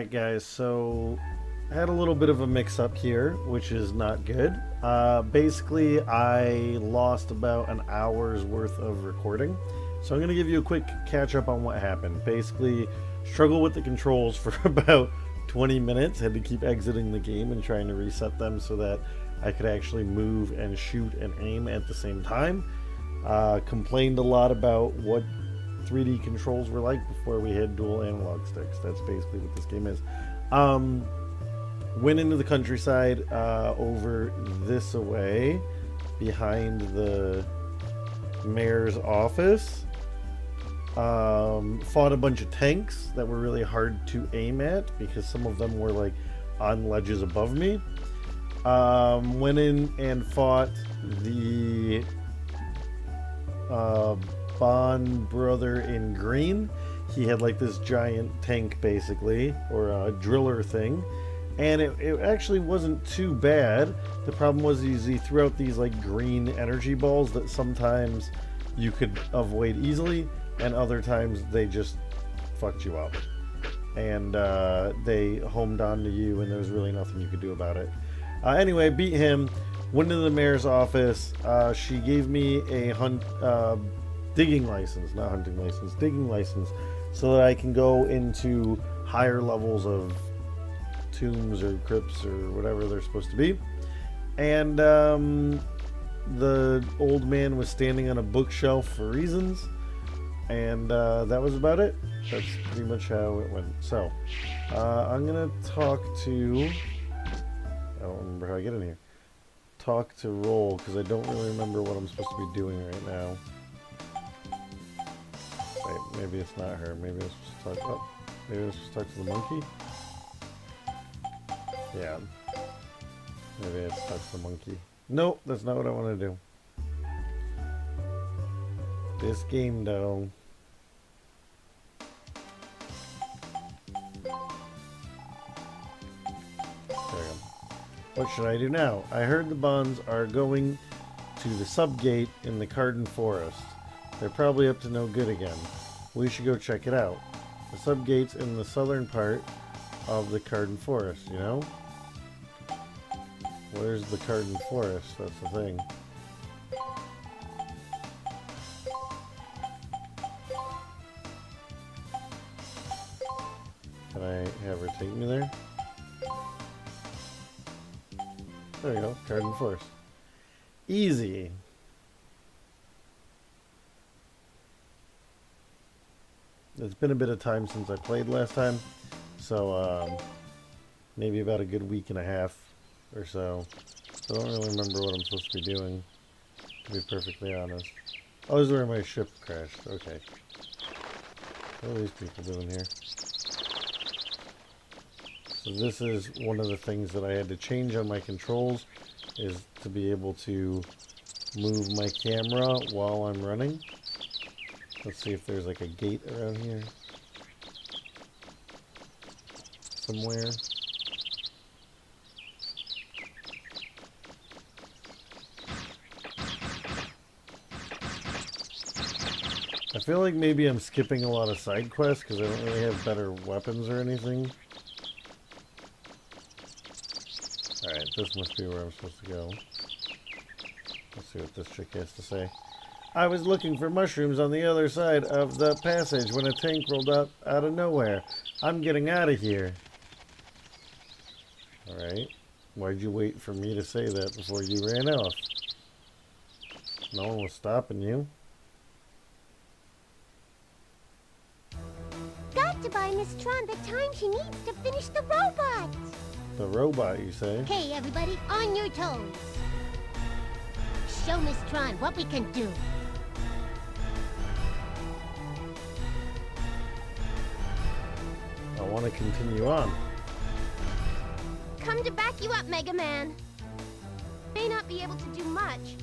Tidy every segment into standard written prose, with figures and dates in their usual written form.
Alright guys, so I had a little bit of a mix-up here, which is not good. Basically, I lost about an hour's worth of recording. So I'm going to give you a quick catch-up on what happened. Basically, struggled with the controls for about 20 minutes. Had to keep exiting the game and trying to reset them so that I could actually move and shoot and aim at the same time. Complained a lot about what 3D controls were like before we had dual analog sticks. That's basically what this game is. Went into the countryside over this way behind the mayor's office. Fought a bunch of tanks that were really hard to aim at because some of them were like on ledges above me. Went in and fought the Bond brother in green. He had like this giant tank basically, or a driller thing, and it actually wasn't too bad. The problem was he threw out these like green energy balls that sometimes you could avoid easily and other times they just fucked you up, and they homed onto you and there was really nothing you could do about it. Anyway, beat him, went into the mayor's office. She gave me a digging license, not hunting license, digging license, so that I can go into higher levels of tombs or crypts or whatever they're supposed to be. And the old man was standing on a bookshelf for reasons, and that was about it. That's pretty much how it went. So I'm gonna talk to, I don't remember how I get in here. Talk to roll, because I don't really remember what I'm supposed to be doing right now. Wait, maybe it's not her. Maybe I'm supposed to talk. Oh, maybe I'm supposed to talk to the monkey. Yeah. Maybe I have to talk to the monkey. Nope, that's not what I want to do. This game, though. What should I do now? I heard the Bonds are going to the subgate in the Carden Forest. They're probably up to no good again. We should go check it out. The subgate's in the southern part of the Carden Forest, you know? Where's the Carden Forest? That's the thing. Can I have her take me there? There you go, Carden Forest. Easy. It's been a bit of time since I played last time, so maybe about a good week and a half or so. I don't really remember what I'm supposed to be doing, to be perfectly honest. Oh, this is where my ship crashed. Okay. What are these people doing here? So this is one of the things that I had to change on my controls, is to be able to move my camera while I'm running. Let's see if there's like a gate around here somewhere. I feel like maybe I'm skipping a lot of side quests because I don't really have better weapons or anything. Alright, this must be where I'm supposed to go. Let's see what this chick has to say. I was looking for mushrooms on the other side of the passage when a tank rolled up out of nowhere. I'm getting out of here. Alright. Why'd you wait for me to say that before you ran off? No one was stopping you. Got to buy Miss Tron the time she needs to finish the robot. The robot, you say? Okay, everybody, on your toes. Show Miss Tron what we can do. I want to continue on. Come to back you up, Mega Man. May not be able to do much.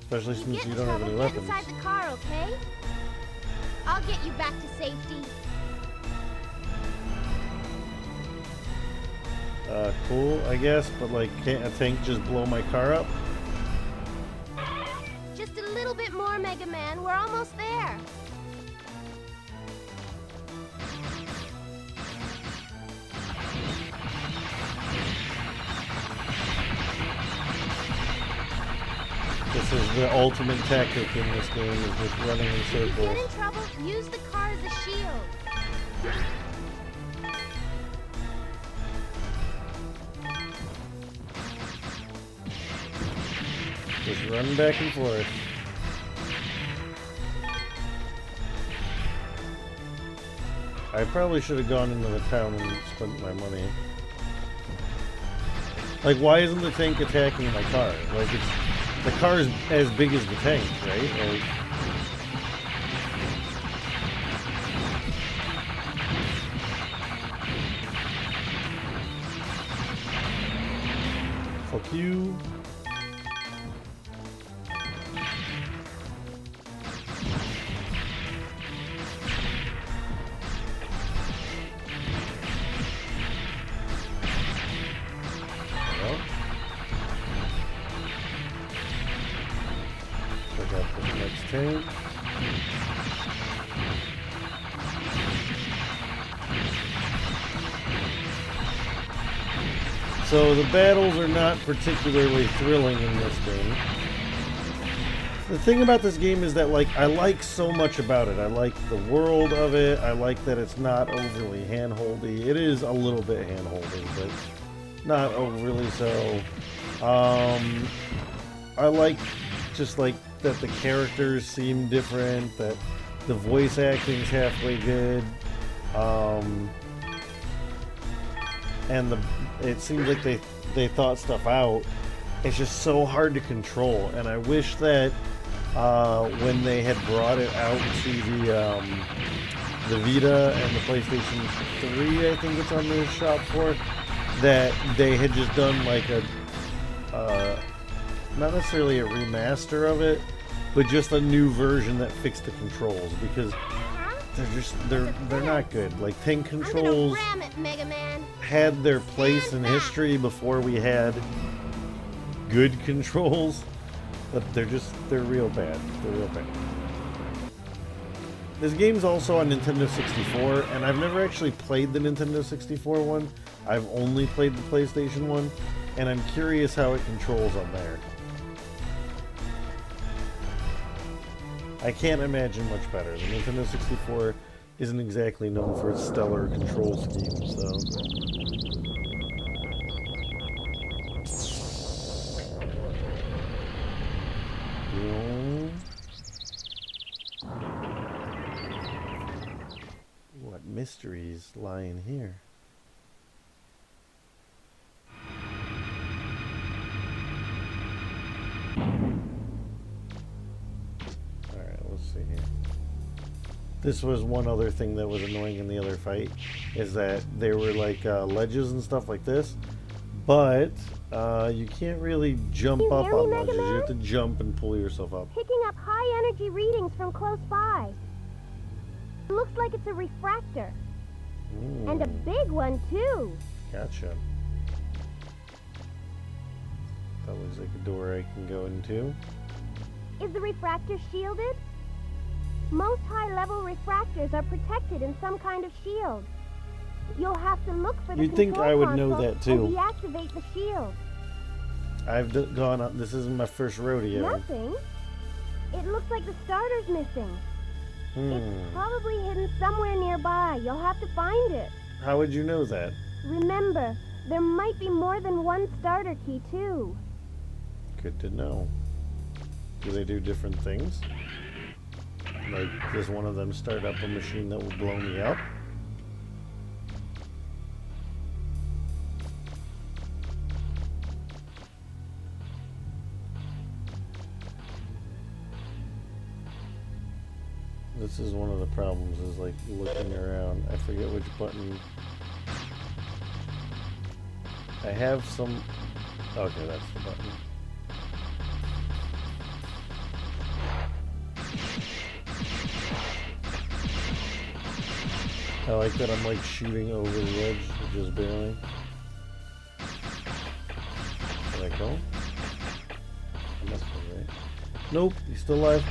Especially If since get you in don't have trouble, any get weapons. inside the car, okay? I'll get you back to safety. Cool, I guess, but like, can't a tank just blow my car up? Just a little bit more, Mega Man. We're almost there. This is the ultimate tactic in this game, is just running in If you get circles. in trouble, use the car as a shield. Just run back and forth. I probably should have gone into the town and spent my money. Like, why isn't the tank attacking my car? Like, the car is as big as the tank, right? Like, fuck you. Check out this next tank. So the battles are not particularly thrilling in this game. The thing about this game is that, like, I like so much about it. I like the world of it. I like that it's not overly hand-holdy. It is a little bit hand-holdy, but not overly so. I like just like that the characters seem different, that the voice acting's halfway good, and it seems like they thought stuff out. It's just so hard to control, and I wish that when they had brought it out to the Vita and the PlayStation 3, I think it's on the shop floor, that they had just done like a not necessarily a remaster of it, but just a new version that fixed the controls, because they're not good. Like, tank controls I'm gonna ram it, Mega Man. had their place in history before we had good controls, but they're real bad. They're real bad. This game's also on Nintendo 64, and I've never actually played the Nintendo 64 one. I've only played the PlayStation one, and I'm curious how it controls on there. I can't imagine much better. The Nintendo 64 isn't exactly known for its stellar control scheme, so... What mysteries lie in here? Alright, let's see here. This was one other thing that was annoying in the other fight, is that there were like ledges and stuff like this, but you can't really jump up on ledges. You have to jump and pull yourself up. Picking up high energy readings from close by. It looks like it's a refractor. Ooh, And a big one, too. gotcha. That looks like a door I can go into. Is the refractor shielded? Most high-level refractors are protected in some kind of shield. You'll have to look for the You'd think control I would know console that, too. and deactivate the shield. I've gone up. This isn't my first rodeo. Nothing. It looks like the starter's missing. It's probably hidden somewhere nearby. You'll have to find it. How would you know that? Remember, there might be more than one starter key, too. Good to know. Do they do different things? Like, does one of them start up a machine that will blow me up? This is one of the problems, is like looking around. I forget which button. I have some... Okay, that's the button. I like that I'm like shooting over the edge, just barely. Did I go? I must be, right? Nope, he's still alive.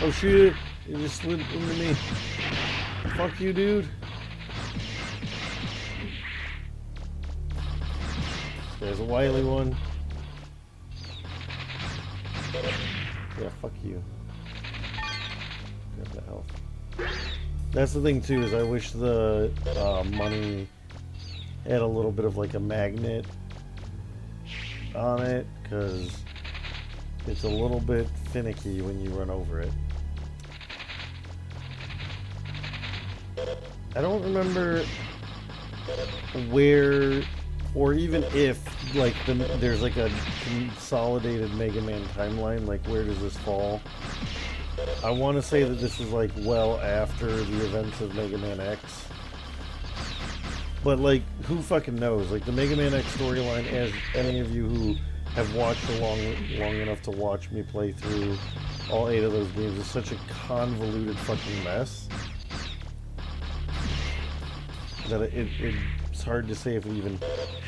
Oh shit! He just slid into me. Fuck you, dude. There's a wily one. Yeah, fuck you. Grab that health. That's the thing too, is I wish the money had a little bit of like a magnet on it, because it's a little bit finicky when you run over it. I don't remember where, or even if, like, there's like a consolidated Mega Man timeline, like where does this fall? I want to say that this is like well after the events of Mega Man X. But like, who fucking knows? Like the Mega Man X storyline, as any of you who have watched long enough to watch me play through all 8 of those games, is such a convoluted fucking mess that it's hard to say if it even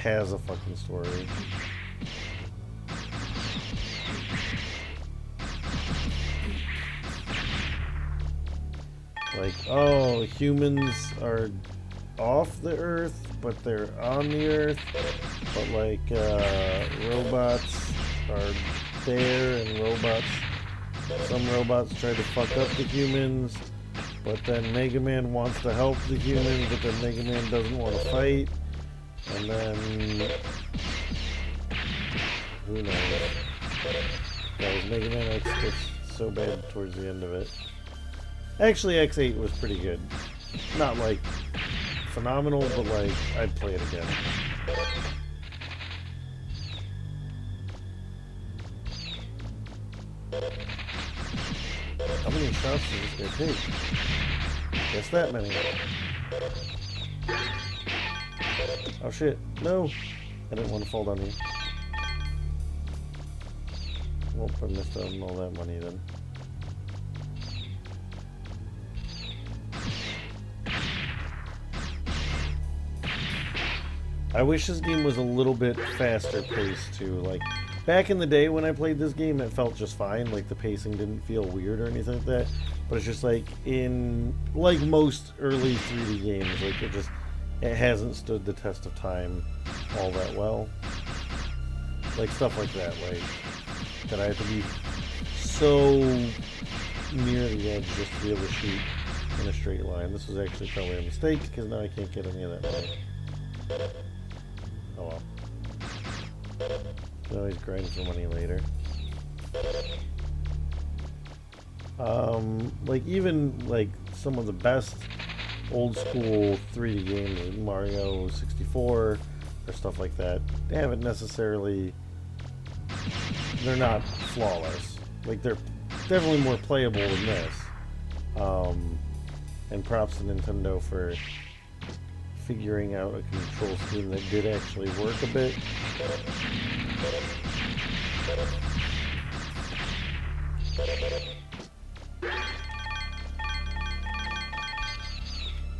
has a fucking story. Like, oh, humans are off the Earth, but they're on the Earth. But like, robots are there, and some robots try to fuck up the humans. But then Mega Man wants to help the humans, but then Mega Man doesn't want to fight. And then, who knows? Guys, Mega Man X gets so bad towards the end of it. Actually, X8 was pretty good. Not like phenomenal, but like I'd play it again. How many shots does this guy take? Guess that many. Oh shit, no! I didn't want to fall down here. Well, I missed out on all that money then. I wish this game was a little bit faster paced too. Like, back in the day when I played this game, it felt just fine. Like, the pacing didn't feel weird or anything like that. But it's just like, in, like most early 3D games, like, it hasn't stood the test of time all that well. Like, stuff like that, like, that I have to be so near the edge just to be able to shoot in a straight line. This was actually probably a mistake, because now I can't get any of that money. Oh well. Can always grind for money later. Like even like some of the best old school 3D games, like Mario 64 or stuff like that, they haven't necessarily, they're not flawless. Like, they're definitely more playable than this. And props to Nintendo for figuring out a control scheme that did actually work a bit.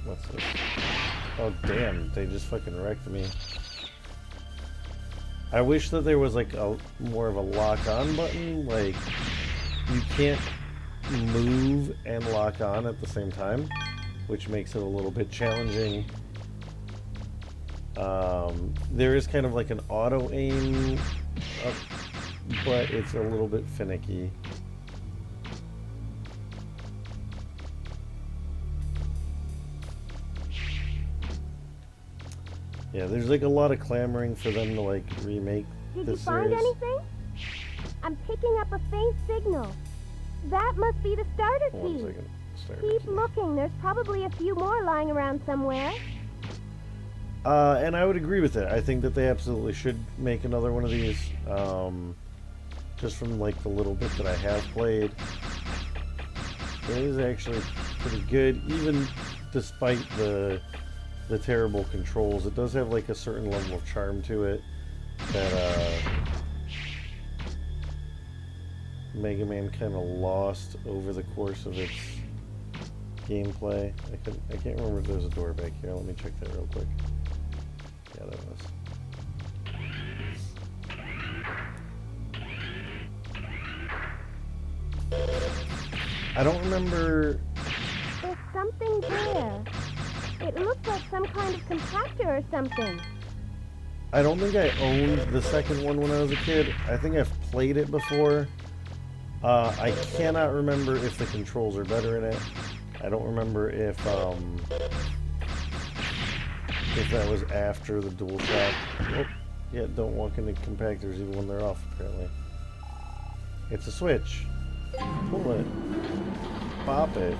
What's this? Oh damn, they just fucking wrecked me. I wish that there was like a more of a lock-on button, like you can't move and lock on at the same time, which makes it a little bit challenging. There is kind of like an auto aim, but it's a little bit finicky. Yeah, there's like a lot of clamoring for them to like remake this series. Did you find anything? I'm picking up a faint signal. That must be the starter key. 1 second. Keep looking. There's probably a few more lying around somewhere. And I would agree with it. I think that they absolutely should make another one of these. Just from like the little bit that I have played, it is actually pretty good, even despite the terrible controls. It does have like a certain level of charm to it that Mega Man kind of lost over the course of its gameplay. I can't remember if there's a door back here. Let me check that real quick. Yeah, that was. I don't remember. There's something there. It looks like some kind of compactor or something. I don't think I owned the second one when I was a kid. I think I've played it before, I cannot remember if the controls are better in it. I don't remember if that was after the DualShock. Oh, yeah, don't walk into compactors even when they're off, apparently. It's a switch. Pull it. Pop it.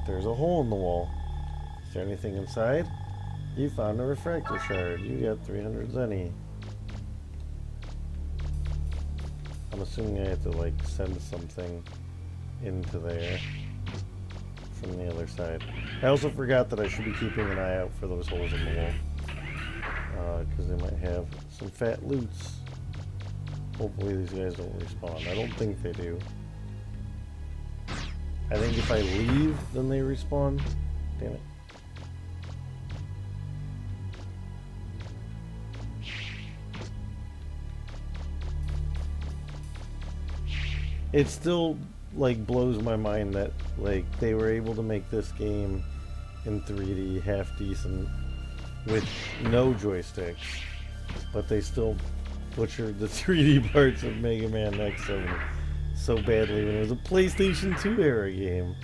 There's a hole in the wall. Is there anything inside? You found a refractor shard. You got 300 zenny. I'm assuming I have to like send something into there from the other side. I also forgot that I should be keeping an eye out for those holes in the wall. Because they might have some fat loots. Hopefully these guys don't respawn. I don't think they do. I think if I leave, then they respawn. Damn it. It still like blows my mind that like they were able to make this game in 3D half decent with no joysticks, but they still butchered the 3D parts of Mega Man X7 so badly when it was a PlayStation 2 era game.